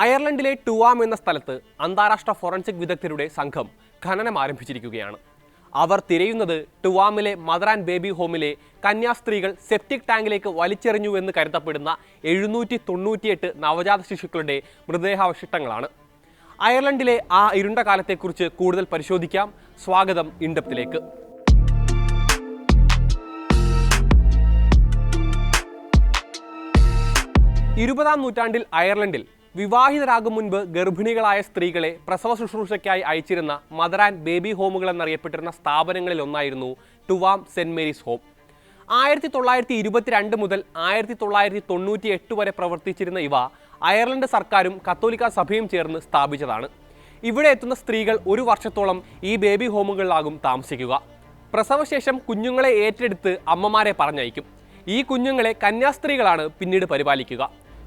അയർലൻഡിലെ ടുവാം എന്ന സ്ഥലത്ത് അന്താരാഷ്ട്ര ഫോറൻസിക് വിദഗ്ധരുടെ സംഘം ഖനനം ആരംഭിച്ചിരിക്കുകയാണ്. അവർ തിരയുന്നത് ടുവാമിലെ മദർ ആൻഡ് ബേബി ഹോമിലെ കന്യാസ്ത്രീകൾ സെപ്റ്റിക് ടാങ്കിലേക്ക് വലിച്ചെറിഞ്ഞുവെന്ന് കരുതപ്പെടുന്ന 798 നവജാത ശിശുക്കളുടെ മൃതദേഹാവശിഷ്ടങ്ങളാണ്. അയർലൻഡിലെ ആ ഇരുണ്ട കാലത്തെക്കുറിച്ച് കൂടുതൽ പരിശോധിക്കാം. സ്വാഗതം ഇൻഡെപ്തിലേക്ക്. 20-ാം നൂറ്റാണ്ടിൽ അയർലൻഡിൽ വിവാഹിതരാകും മുൻപ് ഗർഭിണികളായ സ്ത്രീകളെ പ്രസവ ശുശ്രൂഷയ്ക്കായി അയച്ചിരുന്ന മദർ ആൻഡ് ബേബി ഹോമുകൾ എന്നറിയപ്പെട്ടിരുന്ന സ്ഥാപനങ്ങളിൽ ഒന്നായിരുന്നു ടുവാം സെന്റ് മേരീസ് ഹോം. 1922 മുതൽ 1998 വരെ പ്രവർത്തിച്ചിരുന്ന ഇവ അയർലൻഡ് സർക്കാരും കത്തോലിക്ക സഭയും ചേർന്ന് സ്ഥാപിച്ചതാണ്. ഇവിടെ എത്തുന്ന സ്ത്രീകൾ ഒരു വർഷത്തോളം ഈ ബേബി ഹോമുകളിലാകും താമസിക്കുക. പ്രസവശേഷം കുഞ്ഞുങ്ങളെ ഏറ്റെടുത്ത് അമ്മമാരെ പറഞ്ഞയക്കും. ഈ കുഞ്ഞുങ്ങളെ കന്യാസ്ത്രീകളാണ് പിന്നീട് പരിപാലിക്കുക.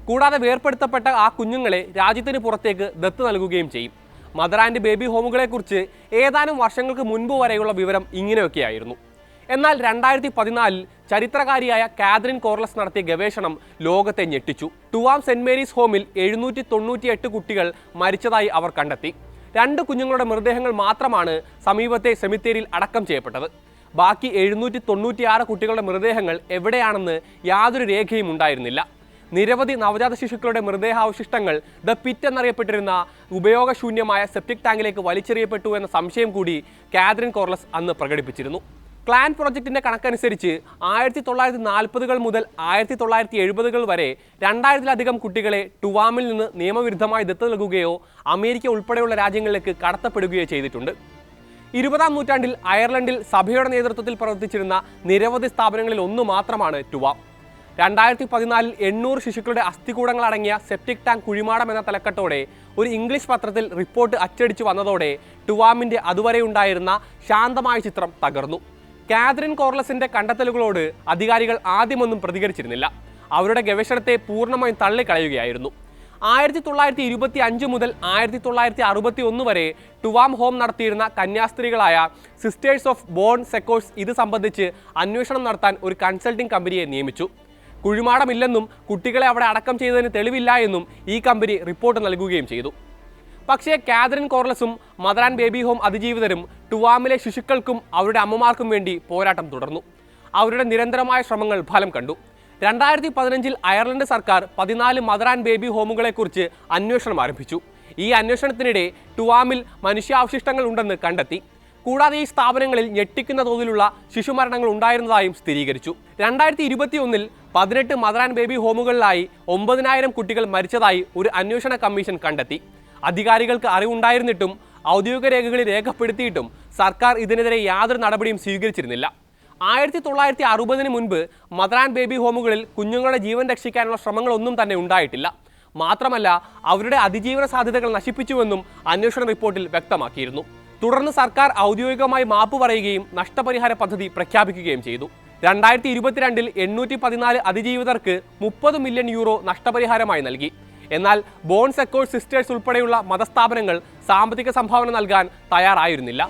കൂടാതെ വേർപെടുത്തപ്പെട്ട ആ കുഞ്ഞുങ്ങളെ രാജ്യത്തിന് പുറത്തേക്ക് ദത്ത് നൽകുകയും ചെയ്യും. മദർ ആൻഡ് ബേബി ഹോമുകളെക്കുറിച്ച് ഏതാനും വർഷങ്ങൾക്ക് മുൻപ് വരെയുള്ള വിവരം ഇങ്ങനെയൊക്കെയായിരുന്നു. എന്നാൽ 2014 ചരിത്രകാരിയായ കാതറിൻ കോർലസ് നടത്തിയ ഗവേഷണം ലോകത്തെ ഞെട്ടിച്ചു. ടുവാം സെന്റ് മേരീസ് ഹോമിൽ 798 കുട്ടികൾ മരിച്ചതായി അവർ കണ്ടെത്തി. 2 കുഞ്ഞുങ്ങളുടെ മൃതദേഹങ്ങൾ മാത്രമാണ് സമീപത്തെ സെമിത്തേരിയിൽ അടക്കം ചെയ്യപ്പെട്ടത്. ബാക്കി 796 കുട്ടികളുടെ മൃതദേഹങ്ങൾ എവിടെയാണെന്ന് യാതൊരു രേഖയും ഉണ്ടായിരുന്നില്ല. നിരവധി നവജാത ശിശുക്കളുടെ മൃതദേഹാവശിഷ്ടങ്ങൾ ദ പിറ്റ് എന്നറിയപ്പെട്ടിരുന്ന ഉപയോഗശൂന്യമായ സെപ്റ്റിക് ടാങ്കിലേക്ക് വലിച്ചെറിയപ്പെട്ടു എന്ന സംശയം കൂടി കാതറിൻ കോർലസ് അന്ന് പ്രകടിപ്പിച്ചിരുന്നു. ക്ലാൻ പ്രോജക്റ്റിന്റെ കണക്കനുസരിച്ച് 1940-കൾ മുതൽ 1970-കൾ വരെ 2000-ലധികം കുട്ടികളെ ടുവാമിൽ നിന്ന് നിയമവിരുദ്ധമായി ദത്ത് നൽകുകയോ അമേരിക്ക ഉൾപ്പെടെയുള്ള രാജ്യങ്ങളിലേക്ക് കടത്തപ്പെടുകയോ ചെയ്തിട്ടുണ്ട്. 20-ാം നൂറ്റാണ്ടിൽ അയർലൻഡിൽ സഭയുടെ നേതൃത്വത്തിൽ പ്രവർത്തിച്ചിരുന്ന നിരവധി സ്ഥാപനങ്ങളിൽ ഒന്ന് മാത്രമാണ് ടുവാം. 2014 800 ശിശുക്കളുടെ അസ്ഥികൂടങ്ങൾ അടങ്ങിയ സെപ്റ്റിക് ടാങ്ക് കുഴിമാടം എന്ന തലക്കെട്ടോടെ ഒരു ഇംഗ്ലീഷ് പത്രത്തിൽ റിപ്പോർട്ട് അച്ചടിച്ചു വന്നതോടെ ടുവാമിന്റെ അതുവരെ ഉണ്ടായിരുന്ന ശാന്തമായ ചിത്രം തകർന്നു. കാതറിൻ കോർലസിന്റെ കണ്ടെത്തലുകളോട് അധികാരികൾ ആദ്യമൊന്നും പ്രതികരിച്ചിരുന്നില്ല. അവരുടെ ഗവേഷണത്തെ പൂർണ്ണമായും തള്ളിക്കളയുകയായിരുന്നു. 1925 മുതൽ 1961 വരെ ടുവാം ഹോം നടത്തിയിരുന്ന കന്യാസ്ത്രീകളായ സിസ്റ്റേഴ്സ് ഓഫ് ബോൺ സെക്കോഴ്സ് ഇത് സംബന്ധിച്ച് അന്വേഷണം നടത്താൻ ഒരു കൺസൾട്ടിംഗ് കമ്പനിയെ നിയമിച്ചു. കുഴിമാടമില്ലെന്നും കുട്ടികളെ അവിടെ അടക്കം ചെയ്തതിന് തെളിവില്ല എന്നും ഈ കമ്പനി റിപ്പോർട്ട് നൽകുകയും ചെയ്തു. പക്ഷേ കാതറിൻ കോർലസും മദർ ആൻഡ് ബേബി ഹോം അതിജീവിതരും ടുവാമിലെ ശിശുക്കൾക്കും അവരുടെ അമ്മമാർക്കും വേണ്ടി പോരാട്ടം തുടർന്നു. അവരുടെ നിരന്തരമായ ശ്രമങ്ങൾ ഫലം കണ്ടു. 2015 അയർലൻഡ് സർക്കാർ 14 മദർ ആൻഡ് ബേബി ഹോമുകളെക്കുറിച്ച് അന്വേഷണം ആരംഭിച്ചു. ഈ അന്വേഷണത്തിനിടെ ടുവാമിൽ മനുഷ്യാവശിഷ്ടങ്ങൾ ഉണ്ടെന്ന് കണ്ടെത്തി. കൂടാതെ ഈ സ്ഥാപനങ്ങളിൽ ഞെട്ടിക്കുന്ന തോതിലുള്ള ശിശുമരണങ്ങൾ ഉണ്ടായിരുന്നതായും സ്ഥിരീകരിച്ചു. 2021 18 മദർ ആൻഡ് ബേബി ഹോമുകളിലായി 9000 കുട്ടികൾ മരിച്ചതായി ഒരു അന്വേഷണ കമ്മീഷൻ കണ്ടെത്തി. അധികാരികൾക്ക് അറിവുണ്ടായിരുന്നിട്ടും ഔദ്യോഗിക രേഖകളിൽ രേഖപ്പെടുത്തിയിട്ടും സർക്കാർ ഇതിനെതിരെ യാതൊരു നടപടിയും സ്വീകരിച്ചിരുന്നില്ല. 1960-ന് മുൻപ് മദർ ആൻഡ് ബേബി ഹോമുകളിൽ കുഞ്ഞുങ്ങളുടെ ജീവൻ രക്ഷിക്കാനുള്ള ശ്രമങ്ങളൊന്നും തന്നെ ഉണ്ടായിട്ടില്ല. മാത്രമല്ല അവരുടെ അതിജീവന സാധ്യതകൾ നശിപ്പിച്ചുവെന്നും അന്വേഷണ റിപ്പോർട്ടിൽ വ്യക്തമാക്കിയിരുന്നു. തുടർന്ന് സർക്കാർ ഔദ്യോഗികമായി മാപ്പ് പറയുകയും നഷ്ടപരിഹാര പദ്ധതി പ്രഖ്യാപിക്കുകയും ചെയ്തു. 2022 814 അതിജീവിതർക്ക് 30 മില്യൺ യൂറോ നഷ്ടപരിഹാരമായി നൽകി. എന്നാൽ ബോൺ സെക്കോഴ്സ് സിസ്റ്റേഴ്സ് ഉൾപ്പെടെയുള്ള മതസ്ഥാപനങ്ങൾ സാമ്പത്തിക സംഭാവന നൽകാൻ തയ്യാറായിരുന്നില്ല.